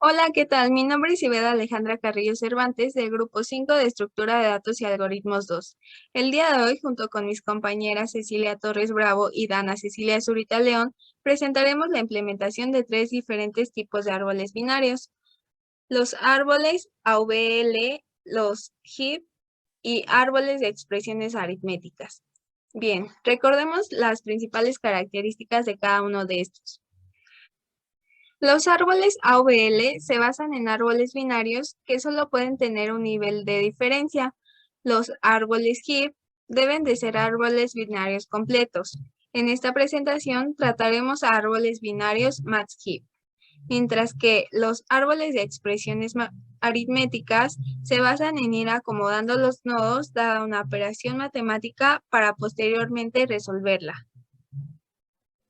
Hola, ¿qué tal? Mi nombre es Iveda Alejandra Carrillo Cervantes, del Grupo 5 de Estructura de Datos y Algoritmos 2. El día de hoy, junto con mis compañeras Cecilia Torres Bravo y Dana Cecilia Zurita León, presentaremos la implementación de tres diferentes tipos de árboles binarios: los árboles AVL, los HIP y árboles de expresiones aritméticas. Bien, recordemos las principales características de cada uno de estos. Los árboles AVL se basan en árboles binarios que solo pueden tener un nivel de diferencia. Los árboles HIP deben de ser árboles binarios completos. En esta presentación trataremos a árboles binarios max-HIP, mientras que los árboles de expresiones aritméticas se basan en ir acomodando los nodos dada una operación matemática para posteriormente resolverla.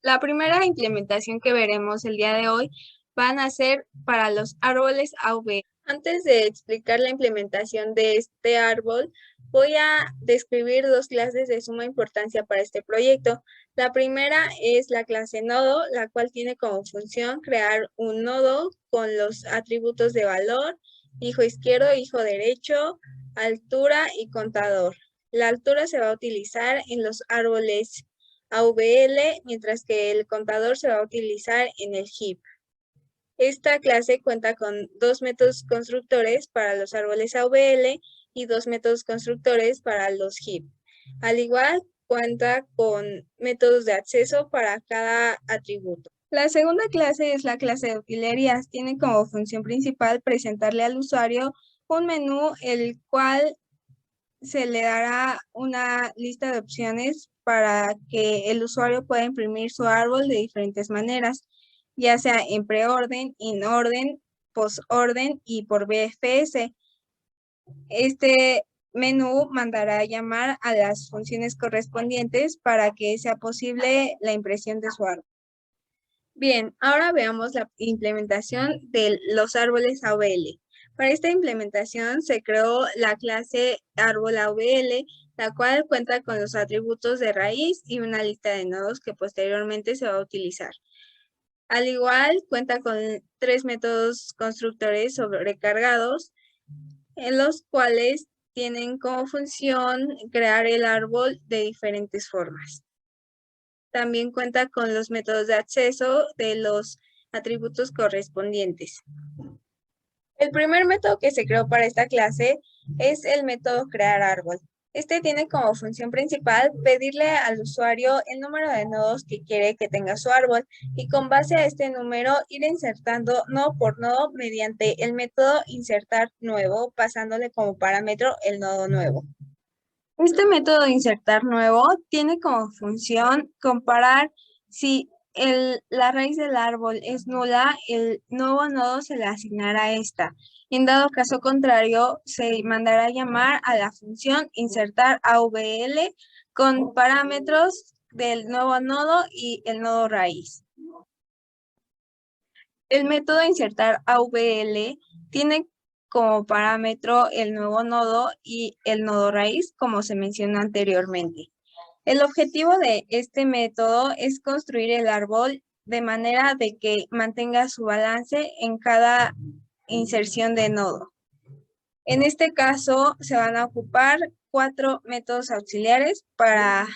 La primera implementación que veremos el día de hoy van a ser para los árboles AV. Antes de explicar la implementación de este árbol, voy a describir dos clases de suma importancia para este proyecto. La primera es la clase nodo, la cual tiene como función crear un nodo con los atributos de valor, hijo izquierdo, hijo derecho, altura y contador. La altura se va a utilizar en los árboles AVL, mientras que el contador se va a utilizar en el HIP. Esta clase cuenta con dos métodos constructores para los árboles AVL y dos métodos constructores para los HIP. Al igual, cuenta con métodos de acceso para cada atributo. La segunda clase es la clase de utilerías. Tiene como función principal presentarle al usuario un menú, el cual se le dará una lista de opciones para que el usuario pueda imprimir su árbol de diferentes maneras, ya sea en preorden, inorden, postorden y por BFS. Este menú mandará a llamar a las funciones correspondientes para que sea posible la impresión de su árbol. Bien, ahora veamos la implementación de los árboles AVL. Para esta implementación se creó la clase árbol AVL, la cual cuenta con los atributos de raíz y una lista de nodos que posteriormente se va a utilizar. Al igual, cuenta con tres métodos constructores sobrecargados, en los cuales tienen como función crear el árbol de diferentes formas. También cuenta con los métodos de acceso de los atributos correspondientes. El primer método que se creó para esta clase es el método crear árbol. Este tiene como función principal pedirle al usuario el número de nodos que quiere que tenga su árbol y con base a este número ir insertando nodo por nodo mediante el método insertar nuevo, pasándole como parámetro el nodo nuevo. Este método de insertar nuevo tiene como función comparar si la raíz del árbol es nula, el nuevo nodo se le asignará a esta. En dado caso contrario, se mandará a llamar a la función insertar AVL con parámetros del nuevo nodo y el nodo raíz. El método insertar AVL tiene como parámetro el nuevo nodo y el nodo raíz, como se mencionó anteriormente. El objetivo de este método es construir el árbol de manera de que mantenga su balance en cada inserción de nodo. En este caso, se van a ocupar 4 métodos auxiliares para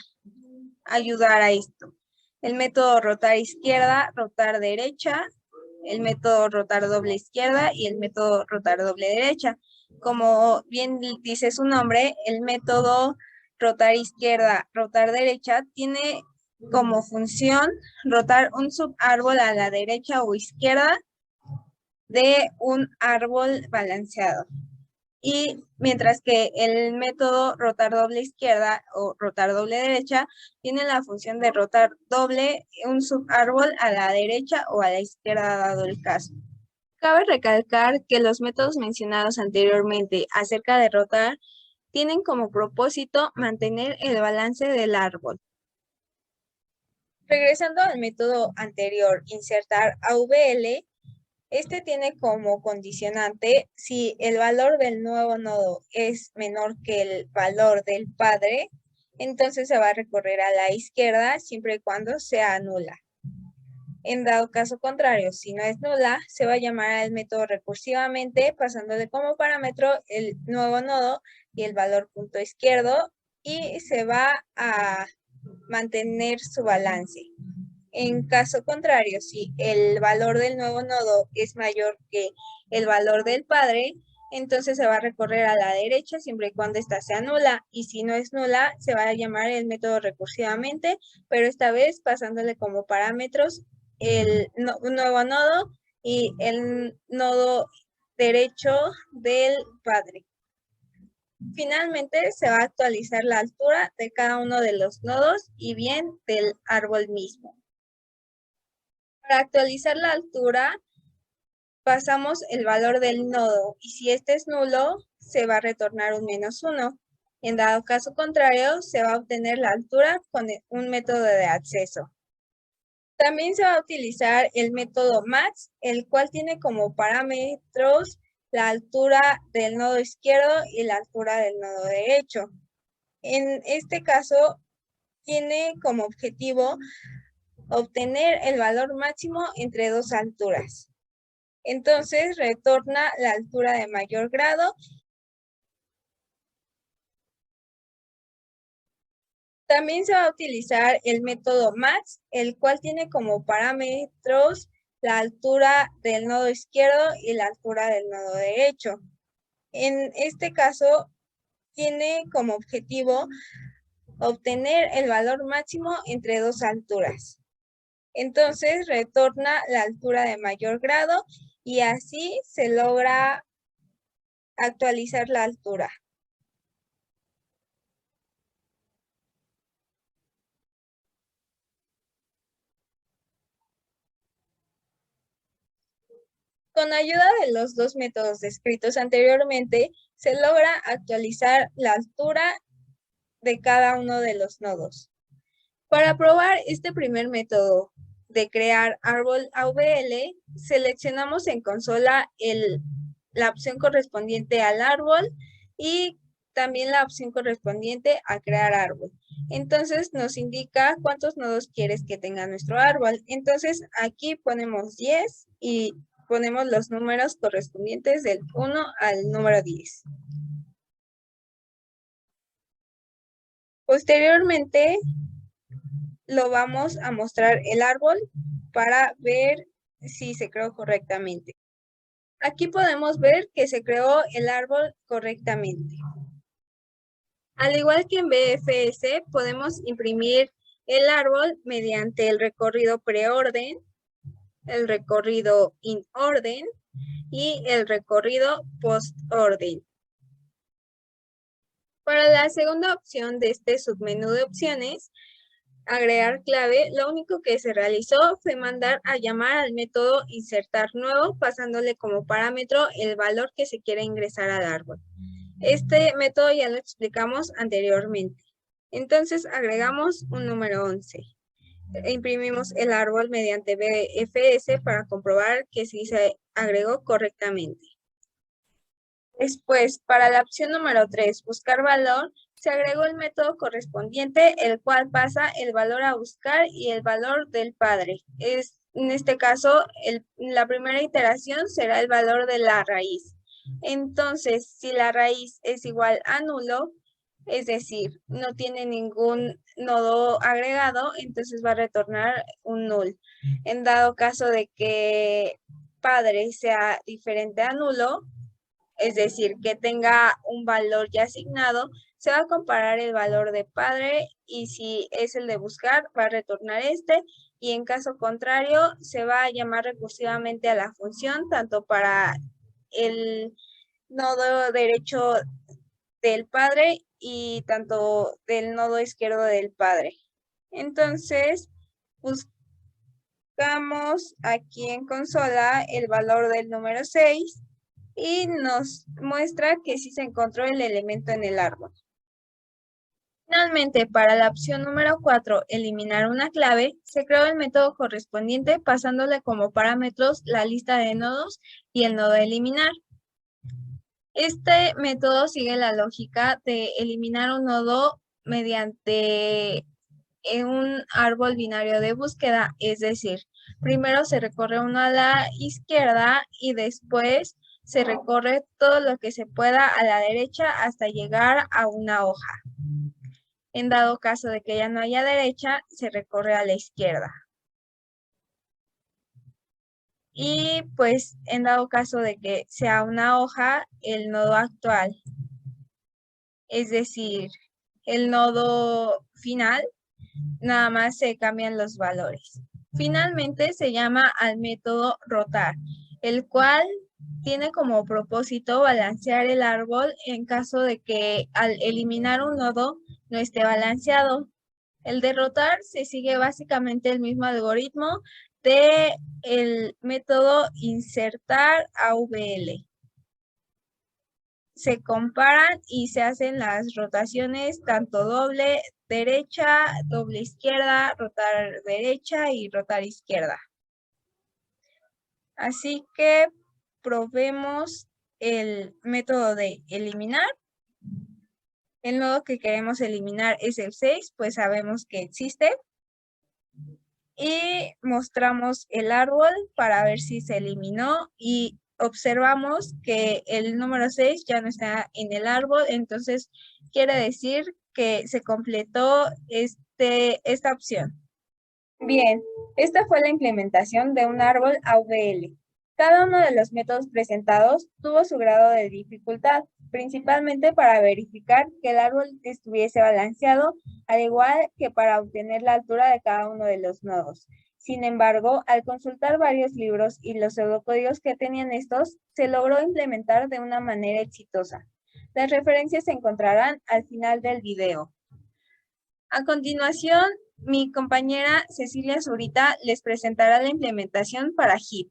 ayudar a esto. El método rotar izquierda, rotar derecha, el método rotar doble izquierda y el método rotar doble derecha. Como bien dice su nombre, el método rotar izquierda, rotar derecha tiene como función rotar un subárbol a la derecha o izquierda de un árbol balanceado. Y mientras que el método rotar doble izquierda o rotar doble derecha tiene la función de rotar doble un subárbol a la derecha o a la izquierda dado el caso. Cabe recalcar que los métodos mencionados anteriormente acerca de rotar tienen como propósito mantener el balance del árbol. Regresando al método anterior, insertar AVL, este tiene como condicionante si el valor del nuevo nodo es menor que el valor del padre, entonces se va a recorrer a la izquierda siempre y cuando sea nula. En dado caso contrario, si no es nula, se va a llamar al método recursivamente, pasándole como parámetro el nuevo nodo y el valor punto izquierdo, y se va a mantener su balance. En caso contrario, si el valor del nuevo nodo es mayor que el valor del padre, entonces se va a recorrer a la derecha siempre y cuando ésta sea nula, y si no es nula, se va a llamar el método recursivamente, pero esta vez pasándole como parámetros un nuevo nodo y el nodo derecho del padre. Finalmente se va a actualizar la altura de cada uno de los nodos y bien del árbol mismo. Para actualizar la altura, pasamos el valor del nodo y si este es nulo, se va a retornar un -1. En dado caso contrario, se va a obtener la altura con un método de acceso. También se va a utilizar el método max, el cual tiene como parámetros la altura del nodo izquierdo y la altura del nodo derecho. En este caso, tiene como objetivo obtener el valor máximo entre dos alturas. Entonces, retorna la altura de mayor grado. También se va a utilizar el método max, el cual tiene como parámetros la altura del nodo izquierdo y la altura del nodo derecho. En este caso, tiene como objetivo obtener el valor máximo entre dos alturas. Entonces, retorna la altura de mayor grado y así se logra actualizar la altura. Con ayuda de los dos métodos descritos anteriormente, se logra actualizar la altura de cada uno de los nodos. Para probar este primer método de crear árbol AVL, seleccionamos en consola la opción correspondiente al árbol y también la opción correspondiente a crear árbol. Entonces nos indica cuántos nodos quieres que tenga nuestro árbol. Entonces aquí ponemos 10 y ponemos los números correspondientes del 1 al número 10. Posteriormente, lo vamos a mostrar el árbol para ver si se creó correctamente. Aquí podemos ver que se creó el árbol correctamente. Al igual que en BFS, podemos imprimir el árbol mediante el recorrido preorden, el recorrido inorden y el recorrido postorden. Para la segunda opción de este submenú de opciones, agregar clave, lo único que se realizó fue mandar a llamar al método insertar nuevo, pasándole como parámetro el valor que se quiere ingresar al árbol. Este método ya lo explicamos anteriormente. Entonces agregamos un número 11. Imprimimos el árbol mediante BFS para comprobar que sí se agregó correctamente. Después, para la opción número 3, buscar valor, se agregó el método correspondiente, el cual pasa el valor a buscar y el valor del padre. En este caso, la primera iteración será el valor de la raíz. Entonces, si la raíz es igual a nulo, es decir, no tiene ningún nodo agregado, entonces va a retornar un null. En dado caso de que padre sea diferente a nulo, es decir, que tenga un valor ya asignado, se va a comparar el valor de padre y si es el de buscar, va a retornar este y en caso contrario, se va a llamar recursivamente a la función tanto para el nodo derecho del padre y tanto del nodo izquierdo del padre. Entonces, buscamos aquí en consola el valor del número 6 y nos muestra que sí se encontró el elemento en el árbol. Finalmente, para la opción número 4, eliminar una clave, se creó el método correspondiente pasándole como parámetros la lista de nodos y el nodo eliminar. Este método sigue la lógica de eliminar un nodo mediante en un árbol binario de búsqueda, es decir, primero se recorre uno a la izquierda y después se recorre todo lo que se pueda a la derecha hasta llegar a una hoja. En dado caso de que ya no haya derecha, se recorre a la izquierda. Y pues en dado caso de que sea una hoja, el nodo actual, es decir, el nodo final, nada más se cambian los valores. Finalmente se llama al método rotar, el cual tiene como propósito balancear el árbol en caso de que al eliminar un nodo no esté balanceado. El de rotar se sigue básicamente el mismo algoritmo de el método insertar AVL. Se comparan y se hacen las rotaciones tanto doble derecha, doble izquierda, rotar derecha y rotar izquierda. Así que probemos el método de eliminar. El nodo que queremos eliminar es el 6, pues sabemos que existe. Y mostramos el árbol para ver si se eliminó y observamos que el número 6 ya no está en el árbol, entonces quiere decir que se completó esta opción. Bien, esta fue la implementación de un árbol AVL. Cada uno de los métodos presentados tuvo su grado de dificultad, principalmente para verificar que el árbol estuviese balanceado, al igual que para obtener la altura de cada uno de los nodos. Sin embargo, al consultar varios libros y los pseudocódigos que tenían estos, se logró implementar de una manera exitosa. Las referencias se encontrarán al final del video. A continuación, mi compañera Cecilia Zurita les presentará la implementación para HIP.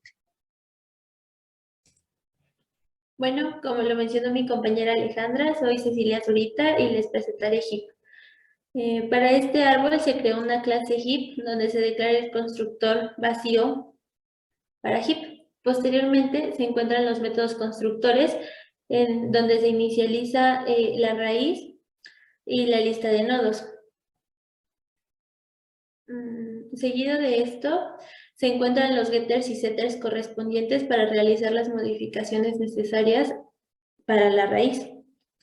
Bueno, como lo mencionó mi compañera Alejandra, soy Cecilia Zurita y les presentaré HIP. Para este árbol se creó una clase HIP donde se declara el constructor vacío para HIP. Posteriormente se encuentran los métodos constructores en donde se inicializa la raíz y la lista de nodos. Seguido de esto, se encuentran los getters y setters correspondientes para realizar las modificaciones necesarias para la raíz.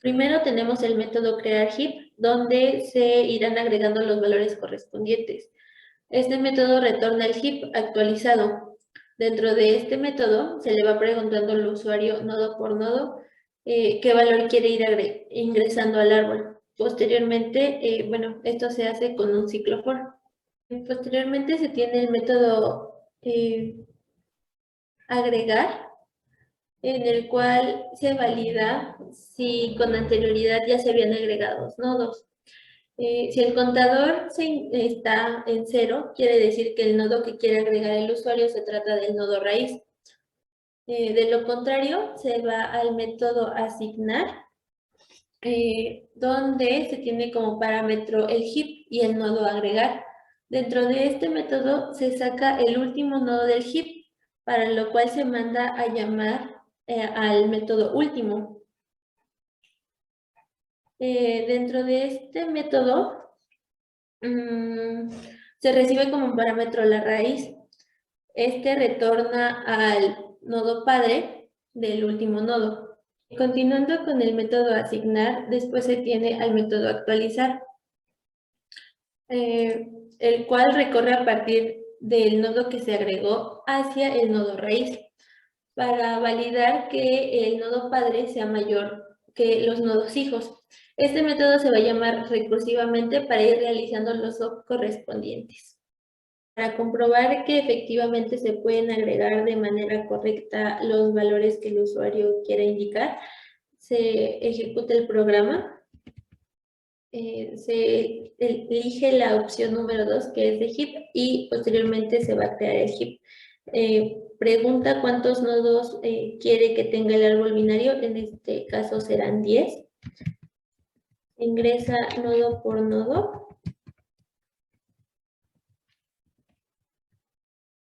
Primero tenemos el método crear heap, donde se irán agregando los valores correspondientes. Este método retorna el heap actualizado. Dentro de este método se le va preguntando al usuario nodo por nodo qué valor quiere ir ingresando al árbol. Posteriormente, bueno, esto se hace con un ciclo for. Posteriormente se tiene el método agregar, en el cual se valida si con anterioridad ya se habían agregado nodos. Si el contador está en 0, quiere decir que el nodo que quiere agregar el usuario se trata del nodo raíz. De lo contrario, se va al método asignar, donde se tiene como parámetro el heap y el nodo agregar. Dentro de este método se saca el último nodo del heap, para lo cual se manda a llamar al método último. Dentro de este método se recibe como parámetro la raíz. Este retorna al nodo padre del último nodo. Continuando con el método asignar, después se tiene al método actualizar, el cual recorre a partir del nodo que se agregó hacia el nodo raíz, para validar que el nodo padre sea mayor que los nodos hijos. Este método se va a llamar recursivamente para ir realizando los OP correspondientes. Para comprobar que efectivamente se pueden agregar de manera correcta los valores que el usuario quiera indicar, se ejecuta el programa. Se elige la opción número 2, que es de heap, y posteriormente se va a crear el heap. Pregunta cuántos nodos quiere que tenga el árbol binario, en este caso serán 10. Ingresa nodo por nodo.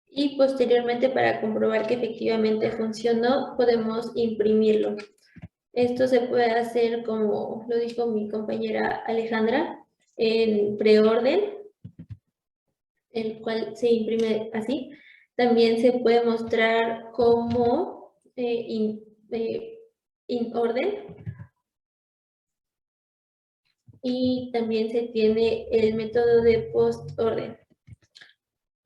Y posteriormente, para comprobar que efectivamente funcionó, podemos imprimirlo. Esto se puede hacer, como lo dijo mi compañera Alejandra, en preorden, el cual se imprime así. También se puede mostrar como in orden, y también se tiene el método de post orden.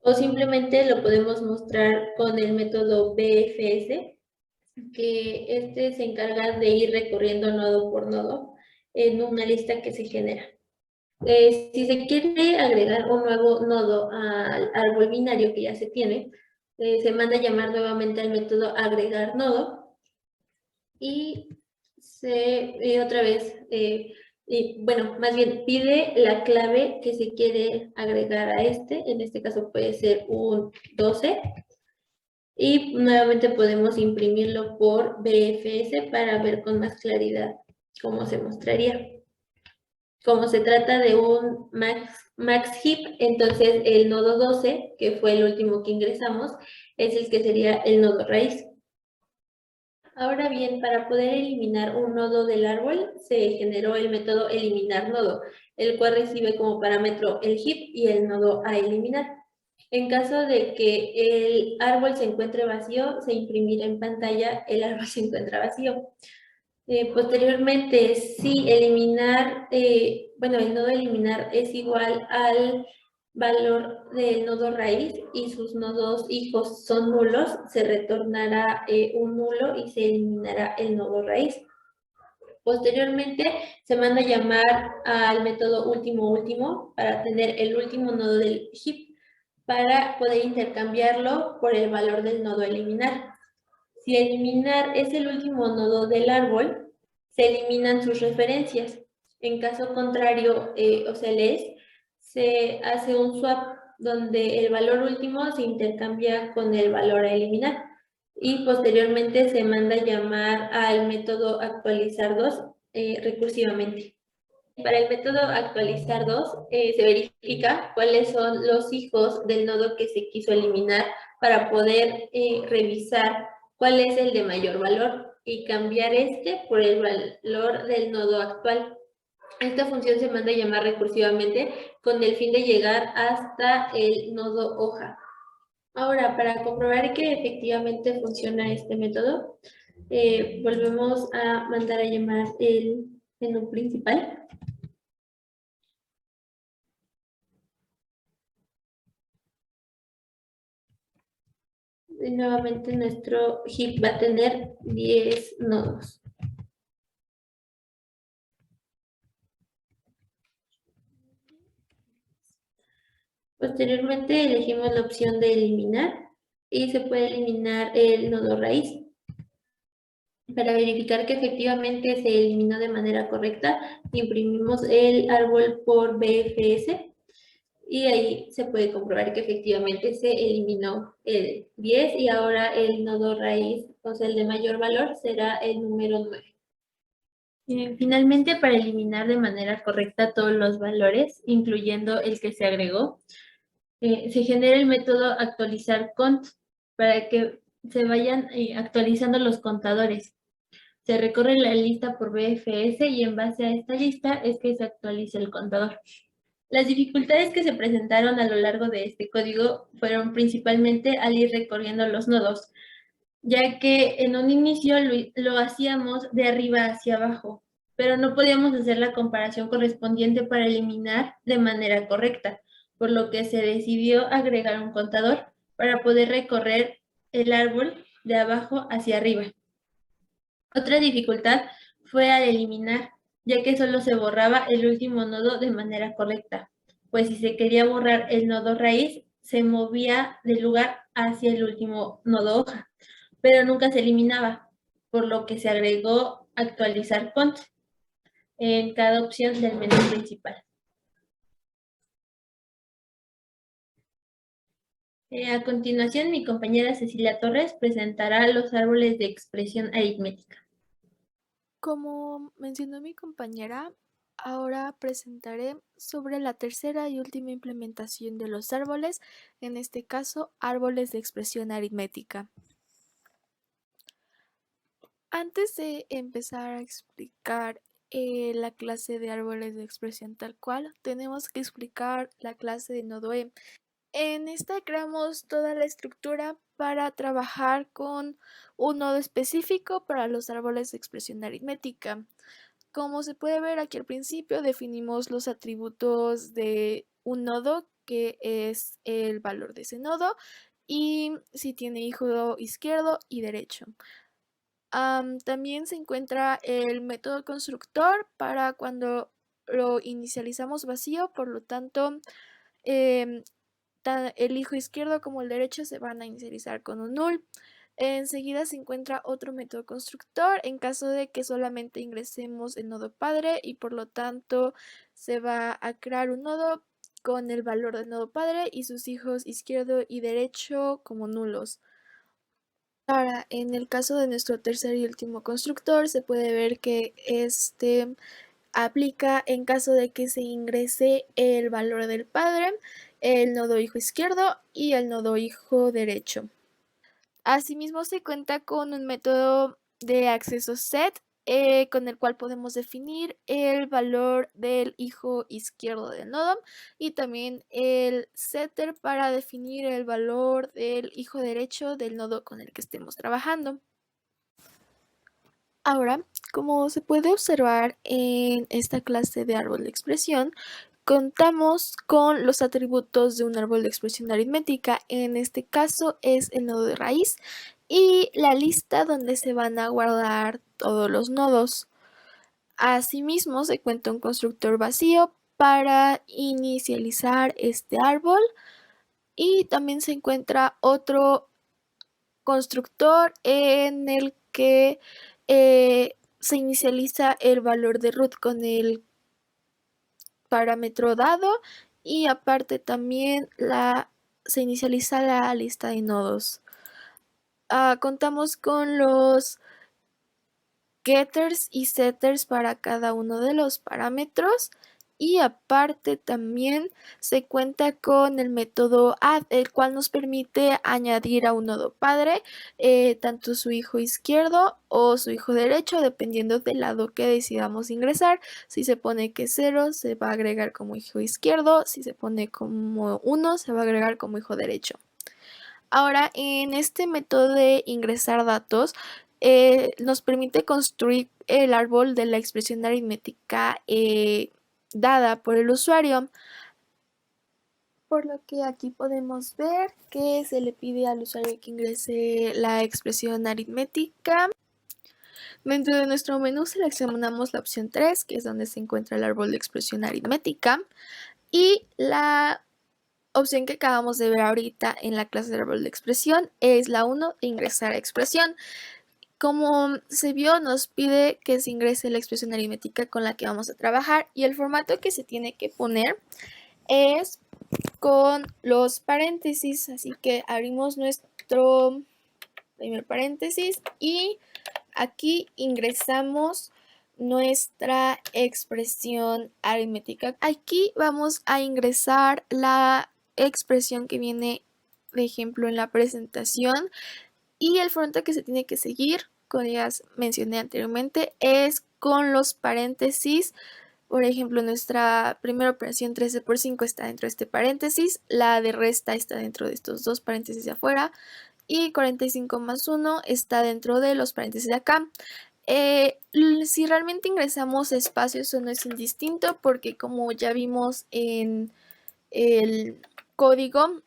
O simplemente lo podemos mostrar con el método BFS, que este se encarga de ir recorriendo nodo por nodo en una lista que se genera. Si se quiere agregar un nuevo nodo al árbol binario que ya se tiene, se manda a llamar nuevamente al método agregar nodo y otra vez, bueno, más bien pide la clave que se quiere agregar a en este caso puede ser un 12, y nuevamente podemos imprimirlo por BFS para ver con más claridad cómo se mostraría. Como se trata de un max heap, entonces el nodo 12, que fue el último que ingresamos, es el que sería el nodo raíz. Ahora bien, para poder eliminar un nodo del árbol, se generó el método eliminar nodo, el cual recibe como parámetro el heap y el nodo a eliminar. En caso de que el árbol se encuentre vacío, se imprimirá en pantalla el árbol se encuentra vacío. Posteriormente, si eliminar, bueno, el nodo eliminar es igual al valor del nodo raíz y sus nodos hijos son nulos, se retornará un nulo y se eliminará el nodo raíz. Posteriormente, se manda a llamar al método último último para tener el último nodo del heap para poder intercambiarlo por el valor del nodo eliminar. Si eliminar es el último nodo del árbol, se eliminan sus referencias. En caso contrario, o sea, se hace un swap donde el valor último se intercambia con el valor a eliminar y posteriormente se manda a llamar al método actualizar 2 recursivamente. Para el método actualizar 2 se verifica cuáles son los hijos del nodo que se quiso eliminar para poder revisar cuál es el de mayor valor y cambiar este por el valor del nodo actual. Esta función se manda a llamar recursivamente con el fin de llegar hasta el nodo hoja. Ahora, para comprobar que efectivamente funciona este método, volvemos a mandar a llamar el menú principal. Y nuevamente nuestro heap va a tener 10 nodos. Posteriormente elegimos la opción de eliminar y se puede eliminar el nodo raíz. Para verificar que efectivamente se eliminó de manera correcta, imprimimos el árbol por BFS y ahí se puede comprobar que efectivamente se eliminó el 10 y ahora el nodo raíz, o sea, el de mayor valor, será el número 9. Finalmente, para eliminar de manera correcta todos los valores, incluyendo el que se agregó, se genera el método actualizar cont para que se vayan actualizando los contadores. Se recorre la lista por BFS y en base a esta lista es que se actualiza el contador. Las dificultades que se presentaron a lo largo de este código fueron principalmente al ir recorriendo los nodos, ya que en un inicio lo hacíamos de arriba hacia abajo, pero no podíamos hacer la comparación correspondiente para eliminar de manera correcta, por lo que se decidió agregar un contador para poder recorrer el árbol de abajo hacia arriba. Otra dificultad fue al eliminar, ya que solo se borraba el último nodo de manera correcta, pues si se quería borrar el nodo raíz, se movía del lugar hacia el último nodo hoja, pero nunca se eliminaba, por lo que se agregó actualizar cont en cada opción del menú principal. A continuación, mi compañera Cecilia Torres presentará los árboles de expresión aritmética. Como mencionó mi compañera, ahora presentaré sobre la tercera y última implementación de los árboles, en este caso, árboles de expresión aritmética. Antes de empezar a explicar la clase de árboles de expresión tal cual, tenemos que explicar la clase de nodo E. En esta creamos toda la estructura para trabajar con un nodo específico para los árboles de expresión aritmética. Como se puede ver aquí al principio, definimos los atributos de un nodo, que es el valor de ese nodo, y si tiene hijo izquierdo y derecho. También se encuentra el método constructor para cuando lo inicializamos vacío, por lo tanto, em, el hijo izquierdo como el derecho se van a inicializar con un null. Enseguida se encuentra otro método constructor en caso de que solamente ingresemos el nodo padre y por lo tanto se va a crear un nodo con el valor del nodo padre y sus hijos izquierdo y derecho como nulos. Ahora, en el caso de nuestro tercer y último constructor, se puede ver que este aplica en caso de que se ingrese el valor del padre, el nodo hijo izquierdo y el nodo hijo derecho. Asimismo, se cuenta con un método de acceso set, con el cual podemos definir el valor del hijo izquierdo del nodo y también el setter para definir el valor del hijo derecho del nodo con el que estemos trabajando. Ahora, como se puede observar en esta clase de árbol de expresión, contamos con los atributos de un árbol de expresión aritmética. En este caso es el nodo de raíz y la lista donde se van a guardar todos los nodos. Asimismo, se cuenta un constructor vacío para inicializar este árbol y también se encuentra otro constructor en el que se inicializa el valor de root con el parámetro dado y aparte también se inicializa la lista de nodos. Contamos con los getters y setters para cada uno de los parámetros y aparte también se cuenta con el método add, el cual nos permite añadir a un nodo padre tanto su hijo izquierdo o su hijo derecho, dependiendo del lado que decidamos ingresar. Si se pone que 0, se va a agregar como hijo izquierdo; si se pone como 1, se va a agregar como hijo derecho. Ahora, en este método de ingresar datos, nos permite construir el árbol de la expresión aritmética dada por el usuario, por lo que aquí podemos ver que se le pide al usuario que ingrese la expresión aritmética. Dentro de nuestro menú seleccionamos la opción 3, que es donde se encuentra el árbol de expresión aritmética, y la opción que acabamos de ver ahorita en la clase de árbol de expresión es la 1, ingresar a expresión. Como se vio, nos pide que se ingrese la expresión aritmética con la que vamos a trabajar y el formato que se tiene que poner es con los paréntesis, así que abrimos nuestro primer paréntesis y aquí ingresamos nuestra expresión aritmética. Aquí vamos a ingresar la expresión que viene de ejemplo en la presentación y el formato que se tiene que seguir, como ya mencioné anteriormente, es con los paréntesis. Por ejemplo, nuestra primera operación 13 por 5 está dentro de este paréntesis, la de resta está dentro de estos dos paréntesis de afuera y 45 más 1 está dentro de los paréntesis de acá. Si realmente ingresamos espacios, eso no es indistinto porque como ya vimos en el código,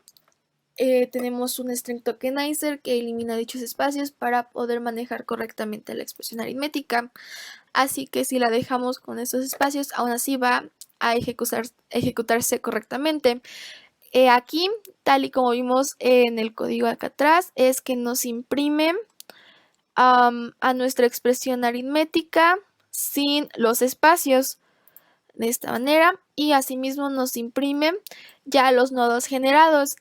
tenemos un string tokenizer que elimina dichos espacios para poder manejar correctamente la expresión aritmética. Así que si la dejamos con estos espacios, aún así va a ejecutarse correctamente. Aquí, tal y como vimos en el código acá atrás, es que nos imprime a nuestra expresión aritmética sin los espacios de esta manera y asimismo nos imprime ya los nodos generados.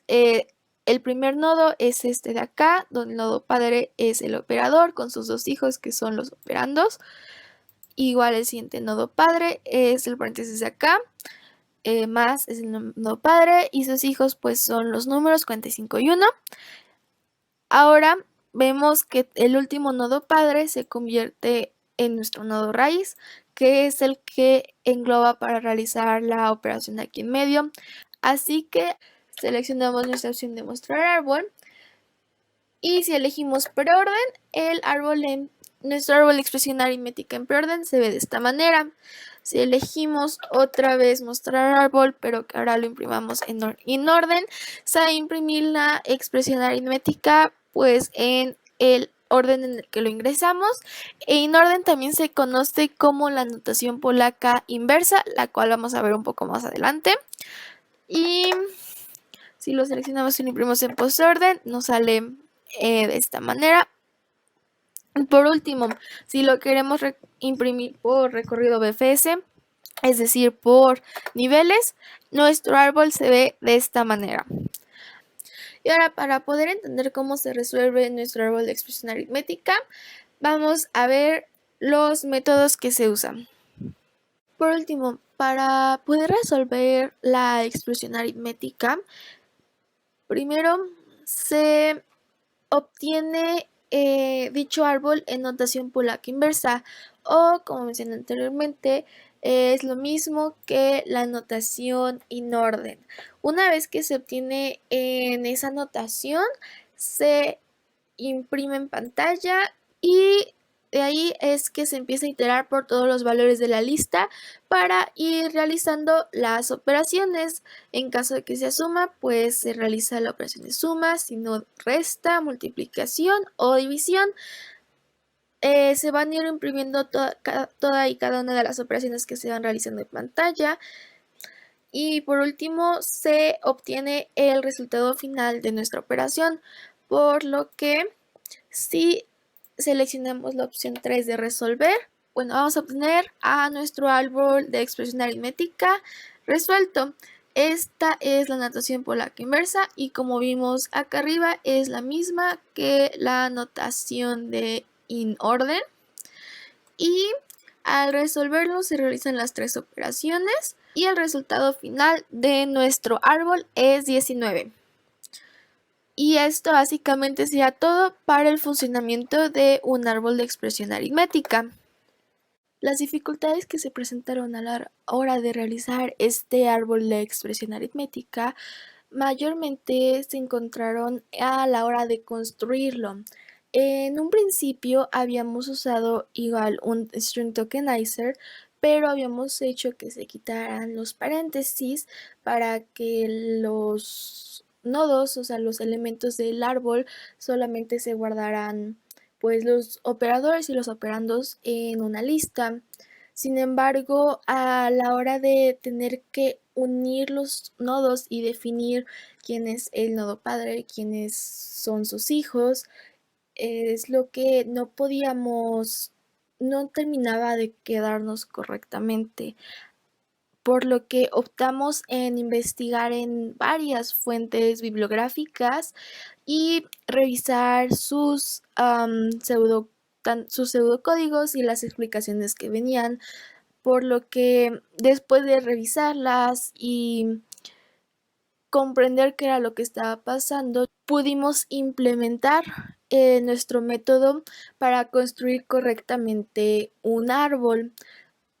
El primer nodo es este de acá, donde el nodo padre es el operador con sus dos hijos que son los operandos. Igual el siguiente nodo padre es el paréntesis de acá, más es el nodo padre y sus hijos pues son los números 45 y 1. Ahora vemos que el último nodo padre se convierte en nuestro nodo raíz, que es el que engloba para realizar la operación aquí en medio. Así que seleccionamos nuestra opción de mostrar árbol. Y si elegimos preorden, nuestro árbol de expresión aritmética en preorden se ve de esta manera. Si elegimos otra vez mostrar árbol, pero que ahora lo imprimamos en orden, se va a imprimir la expresión aritmética pues en el orden en el que lo ingresamos. En orden también se conoce como la notación polaca inversa, la cual vamos a ver un poco más adelante. Y si lo seleccionamos y lo imprimimos en postorden, nos sale de esta manera. Por último, si lo queremos imprimir por recorrido BFS, es decir, por niveles, nuestro árbol se ve de esta manera. Y ahora, para poder entender cómo se resuelve nuestro árbol de expresión aritmética, vamos a ver los métodos que se usan. Por último, para poder resolver la expresión aritmética, primero se obtiene dicho árbol en notación polaca inversa, o como mencioné anteriormente, es lo mismo que la notación in orden. Una vez que se obtiene en esa notación, se imprime en pantalla y de ahí es que se empieza a iterar por todos los valores de la lista para ir realizando las operaciones. En caso de que sea suma, pues se realiza la operación de suma, si no resta, multiplicación o división. Se van a ir imprimiendo toda y cada una de las operaciones que se van realizando en pantalla. Y por último, se obtiene el resultado final de nuestra operación, por lo que si seleccionamos la opción 3 de resolver, bueno, vamos a obtener a nuestro árbol de expresión aritmética resuelto. Esta es la notación polaca inversa y como vimos acá arriba es la misma que la notación de in orden. Y al resolverlo se realizan las tres operaciones y el resultado final de nuestro árbol es 19. Y esto básicamente sería todo para el funcionamiento de un árbol de expresión aritmética. Las dificultades que se presentaron a la hora de realizar este árbol de expresión aritmética mayormente se encontraron a la hora de construirlo. En un principio habíamos usado igual un string tokenizer, pero habíamos hecho que se quitaran los paréntesis para que los nodos, o sea, los elementos del árbol, solamente se guardaran pues los operadores y los operandos en una lista. Sin embargo, a la hora de tener que unir los nodos y definir quién es el nodo padre, quiénes son sus hijos, es lo que no terminaba de quedarnos correctamente, por lo que optamos en investigar en varias fuentes bibliográficas y revisar sus pseudocódigos y las explicaciones que venían, por lo que después de revisarlas y comprender qué era lo que estaba pasando, pudimos implementar nuestro método para construir correctamente un árbol.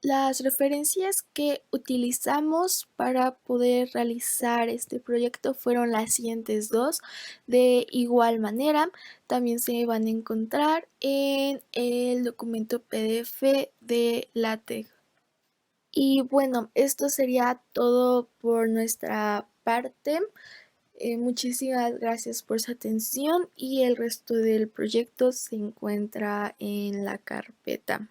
Las referencias que utilizamos para poder realizar este proyecto fueron las siguientes dos. De igual manera, también se van a encontrar en el documento PDF de LaTeX. Y bueno, esto sería todo por nuestra parte. Muchísimas gracias por su atención y el resto del proyecto se encuentra en la carpeta.